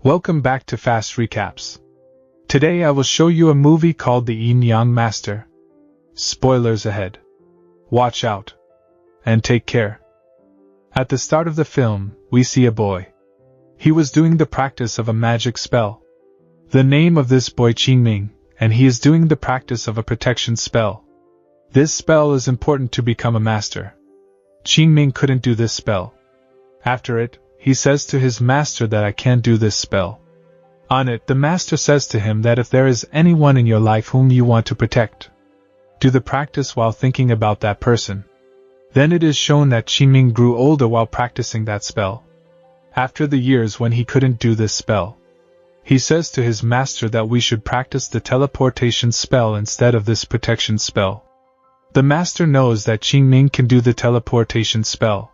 Welcome back to Fast Recaps. Today I will show you a movie called The Yin Yang Master. Spoilers ahead. Watch out. And take care. At the start of the film, we see a boy. He was doing the practice of a magic spell. The name of this boy Qingming, and he is doing the practice of a protection spell. This spell is important to become a master. Qingming couldn't do this spell. After it, he says to his master that I can't do this spell. On it, the master says to him that if there is anyone in your life whom you want to protect, do the practice while thinking about that person. Then it is shown that Qingming grew older while practicing that spell. After the years when he couldn't do this spell, he says to his master that we should practice the teleportation spell instead of this protection spell. The master knows that Qingming can do the teleportation spell.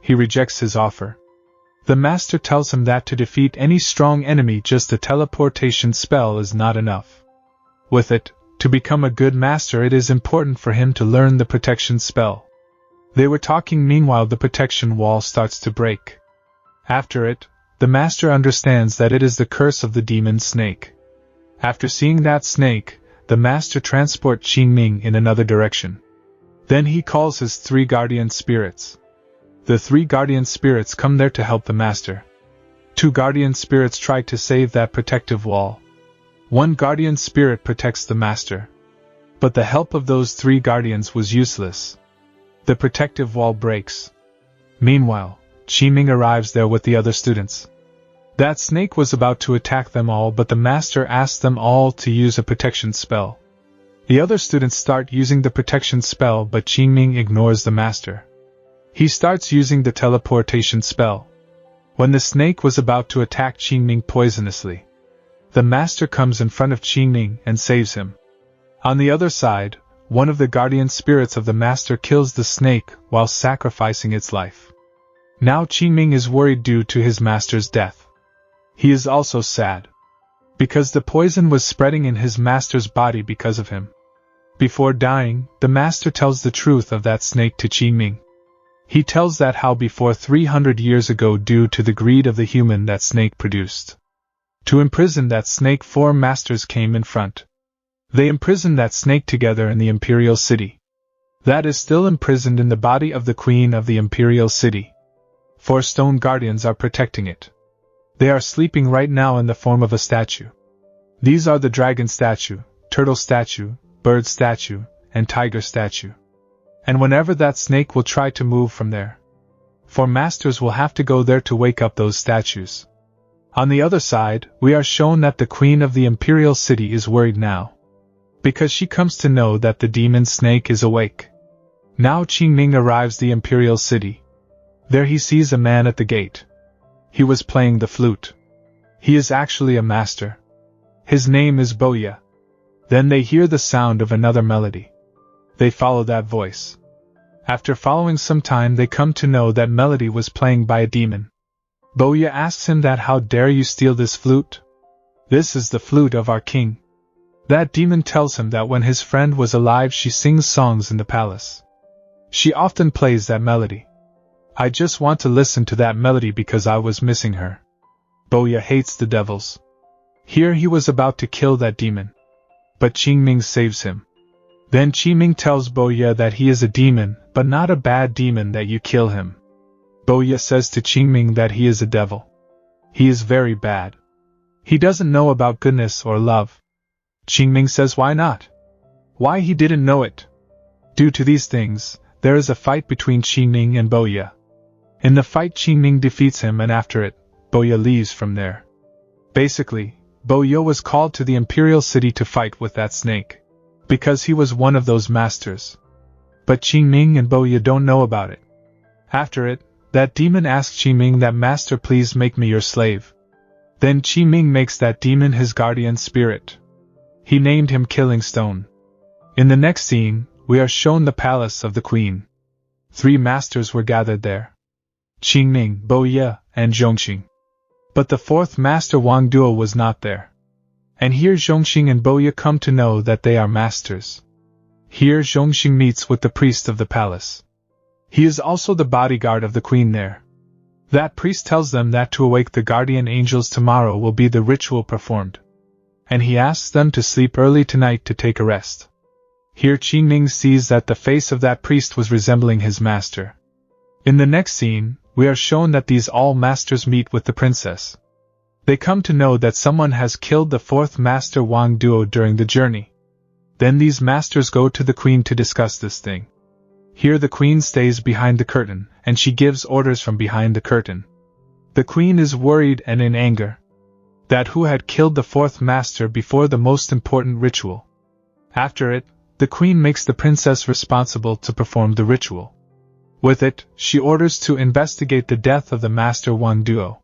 He rejects his offer. The master tells him that to defeat any strong enemy just a teleportation spell is not enough. With it, to become a good master it is important for him to learn the protection spell. They were talking meanwhile the protection wall starts to break. After it, the master understands that it is the curse of the demon snake. After seeing that snake, the master transports Qingming in another direction. Then he calls his 3 guardian spirits. The 3 guardian spirits come there to help the master. 2 guardian spirits try to save that protective wall. 1 guardian spirit protects the master. But the help of those 3 guardians was useless. The protective wall breaks. Meanwhile, Qingming arrives there with the other students. That snake was about to attack them all, but the master asked them all to use a protection spell. The other students start using the protection spell, but Qingming ignores the master. He starts using the teleportation spell. When the snake was about to attack Qingming poisonously, the master comes in front of Qingming and saves him. On the other side, one of the guardian spirits of the master kills the snake while sacrificing its life. Now Qingming is worried due to his master's death. He is also sad, because the poison was spreading in his master's body because of him. Before dying, the master tells the truth of that snake to Qingming. He tells that how before 300 years ago, due to the greed of the human, that snake produced. To imprison that snake, 4 masters came in front. They imprisoned that snake together in the imperial city. That is still imprisoned in the body of the queen of the imperial city. 4 stone guardians are protecting it. They are sleeping right now in the form of a statue. These are the dragon statue, turtle statue, bird statue, and tiger statue. And whenever that snake will try to move from there, 4 masters will have to go there to wake up those statues. On the other side, we are shown that the queen of the imperial city is worried now, because she comes to know that the demon snake is awake. Now Qingming arrives the imperial city. There he sees a man at the gate. He was playing the flute. He is actually a master. His name is Boya. Then they hear the sound of another melody. They follow that voice. After following some time, they come to know that melody was playing by a demon. Boya asks him that how dare you steal this flute? This is the flute of our king. That demon tells him that when his friend was alive she sings songs in the palace. She often plays that melody. I just want to listen to that melody because I was missing her. Boya hates the devils. Here he was about to kill that demon, but Qingming saves him. Then Qingming tells Boya that he is a demon, but not a bad demon, that you kill him. Boya says to Qingming that he is a devil. He is very bad. He doesn't know about goodness or love. Qingming says why not? Why he didn't know it? Due to these things, there is a fight between Qingming and Boya. In the fight Qingming defeats him, and after it, Boya leaves from there. Basically, Boya was called to the imperial city to fight with that snake, because he was one of those masters. But Qingming and Boya don't know about it. After it, that demon asks Qingming that master, please make me your slave. Then Qingming makes that demon his guardian spirit. He named him Killing Stone. In the next scene, we are shown the palace of the queen. 3 masters were gathered there. Qingming, Boya, and Zhongxing. But the 4th master Wang Duo was not there. And here Zhongxing and Boya come to know that they are masters. Here Zhongxing meets with the priest of the palace. He is also the bodyguard of the queen there. That priest tells them that to awake the guardian angels tomorrow will be the ritual performed, and he asks them to sleep early tonight to take a rest. Here Qingming sees that the face of that priest was resembling his master. In the next scene, we are shown that these all masters meet with the princess. They come to know that someone has killed the fourth master Wang Duo during the journey. Then these masters go to the queen to discuss this thing. Here the queen stays behind the curtain, and she gives orders from behind the curtain. The queen is worried and in anger that who had killed the fourth master before the most important ritual. After it, the queen makes the princess responsible to perform the ritual. With it, she orders to investigate the death of the master Wang Duo.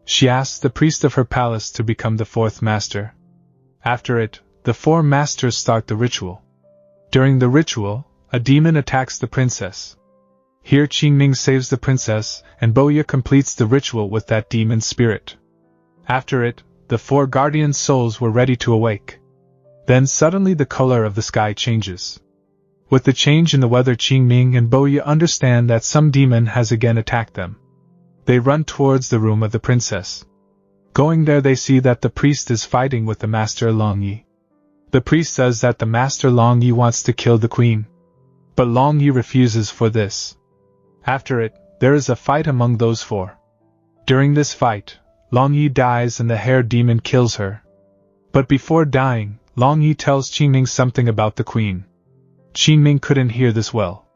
She asks the priest of her palace to become the fourth master. After it, the four masters start the ritual. During the ritual, a demon attacks the princess. Here Qingming saves the princess, and Boya completes the ritual with that demon spirit. After it, the four guardian souls were ready to awake. Then suddenly the color of the sky changes. With the change in the weather, Qingming and Boya understand that some demon has again attacked them. They run towards the room of the princess. Going there, they see that the priest is fighting with the master Long Yi. The priest says that the master Long Yi wants to kill the queen, but Long Yi refuses for this. After it, there is a fight among those four. During this fight, Long Yi dies and the hair demon kills her. But before dying, Long Yi tells Qingming something about the queen. Qingming couldn't hear this well.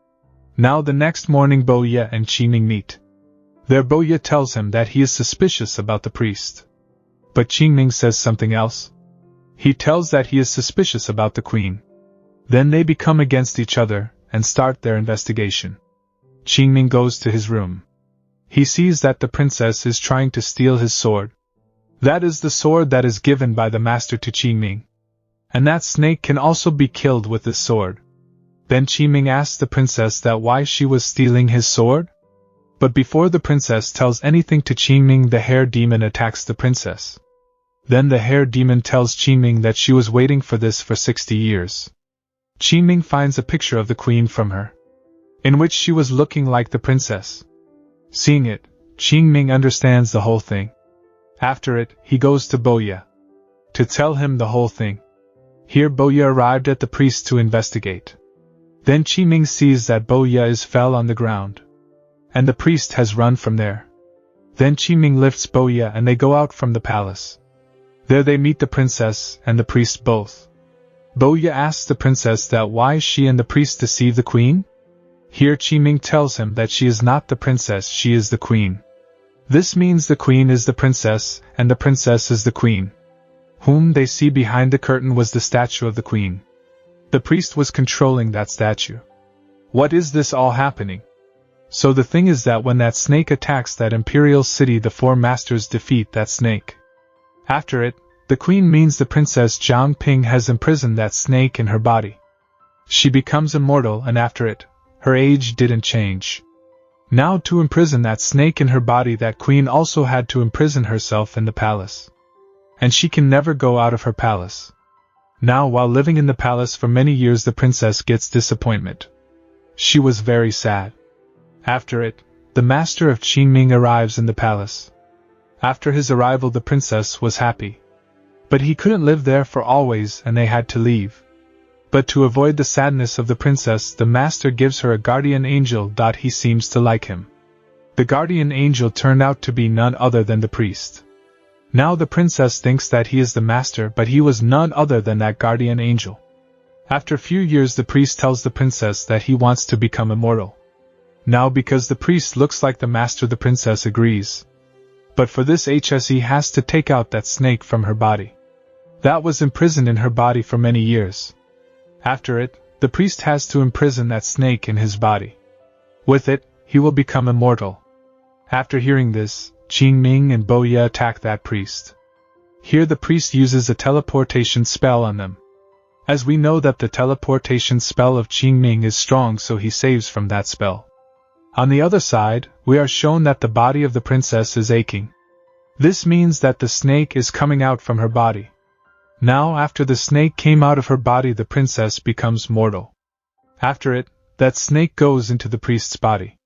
Now the next morning Boya and Qingming meet. There Boya tells him that he is suspicious about the priest. But Qingming says something else. He tells that he is suspicious about the queen. Then they become against each other and start their investigation. Qingming goes to his room. He sees that the princess is trying to steal his sword. That is the sword that is given by the master to Qingming. And that snake can also be killed with this sword. Then Qingming asks the princess that why she was stealing his sword. But before the princess tells anything to Qingming, the hair demon attacks the princess. Then the hair demon tells Qingming that she was waiting for this for 60 years. Qingming finds a picture of the queen from her, in which she was looking like the princess. Seeing it, Qingming understands the whole thing. After it, he goes to Boya to tell him the whole thing. Here Boya arrived at the priest to investigate. Then Qingming sees that Boya is fell on the ground, and the priest has run from there. Then Qingming lifts Boya and they go out from the palace. There they meet the princess and the priest both. Boya asks the princess that why she and the priest deceive the queen. Here Qingming tells him that she is not the princess, she is the queen. This means the queen is the princess and the princess is the queen. Whom they see behind the curtain was the statue of the queen. The priest was controlling that statue. What is this all happening? So the thing is that when that snake attacks that imperial city, the four masters defeat that snake. After it, the queen means the princess Jiang Ping has imprisoned that snake in her body. She becomes immortal, and after it, her age didn't change. Now to imprison that snake in her body, that queen also had to imprison herself in the palace. And she can never go out of her palace. Now while living in the palace for many years, the princess gets disappointment. She was very sad. After it, the master of Qingming arrives in the palace. After his arrival, the princess was happy. But he couldn't live there for always and they had to leave. But to avoid the sadness of the princess, the master gives her a guardian angel. He seems to like him. The guardian angel turned out to be none other than the priest. Now the princess thinks that he is the master, but he was none other than that guardian angel. After a few years, the priest tells the princess that he wants to become immortal. Now because the priest looks like the master, the princess agrees. But for this he has to take out that snake from her body. That was imprisoned in her body for many years. After it, the priest has to imprison that snake in his body. With it, he will become immortal. After hearing this, Qingming and Boya attack that priest. Here the priest uses a teleportation spell on them. As we know that the teleportation spell of Qingming is strong, so he saves from that spell. On the other side, we are shown that the body of the princess is aching. This means that the snake is coming out from her body. Now after the snake came out of her body, the princess becomes mortal. After it, that snake goes into the priest's body.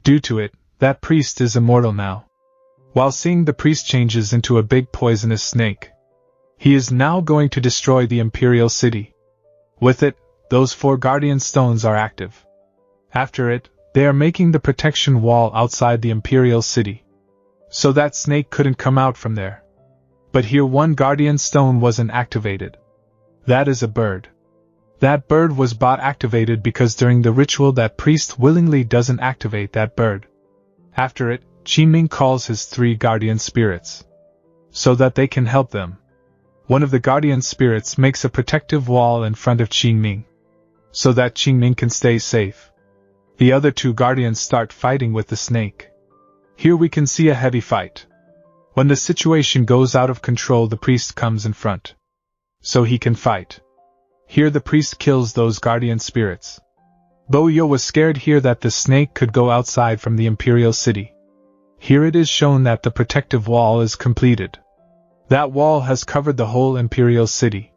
Due to it, That priest is immortal now. While seeing the priest changes into a big poisonous snake. He is now going to destroy the Imperial City. With it, those 4 guardian stones are active. After it, they are making the protection wall outside the Imperial City. So that snake couldn't come out from there. But here one guardian stone wasn't activated. That is a bird. That bird was bot activated because during the ritual that priest willingly doesn't activate that bird. After it, Qi-Ming calls his 3 guardian spirits. So that they can help them. One of the guardian spirits makes a protective wall in front of Qi-Ming. So that Qi-Ming can stay safe. The other 2 guardians start fighting with the snake. Here we can see a heavy fight. When the situation goes out of control, the priest comes in front. So he can fight. Here the priest kills those guardian spirits. Boyo was scared here that the snake could go outside from the Imperial City. Here it is shown that the protective wall is completed. That wall has covered the whole Imperial City.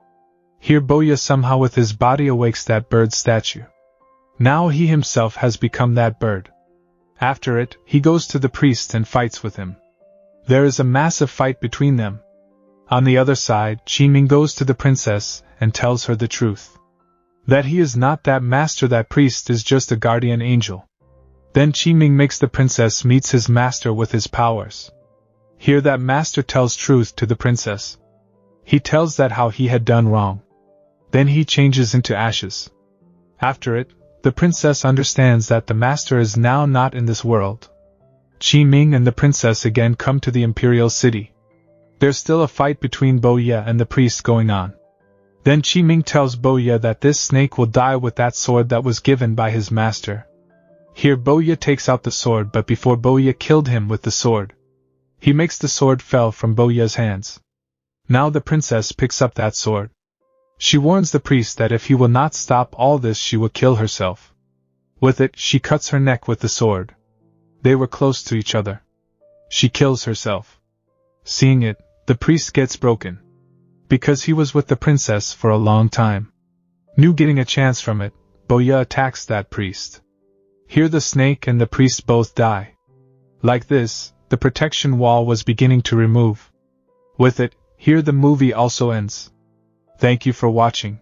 Here Boya somehow with his body awakes that bird statue. Now he himself has become that bird. After it, he goes to the priest and fights with him. There is a massive fight between them. On the other side, Qi-Ming goes to the princess and tells her the truth. That he is not that master, that priest is just a guardian angel. Then Qi-Ming makes the princess meets his master with his powers. Here that master tells truth to the princess. He tells that how he had done wrong. Then he changes into ashes. After it, the princess understands that the master is now not in this world. Qi-Ming and the princess again come to the Imperial City. There's still a fight between Boya and the priest going on. Then Qi-Ming tells Boya that this snake will die with that sword that was given by his master. Here Boya takes out the sword, but before Boya killed him with the sword, he makes the sword fell from Boya's hands. Now the princess picks up that sword. She warns the priest that if he will not stop all this, she will kill herself. With it, she cuts her neck with the sword. They were close to each other. She kills herself. Seeing it, the priest gets broken. Because he was with the princess for a long time. Knew getting a chance from it, Boya attacks that priest. Here the snake and the priest both die. Like this, the protection wall was beginning to remove. With it, here the movie also ends. Thank you for watching.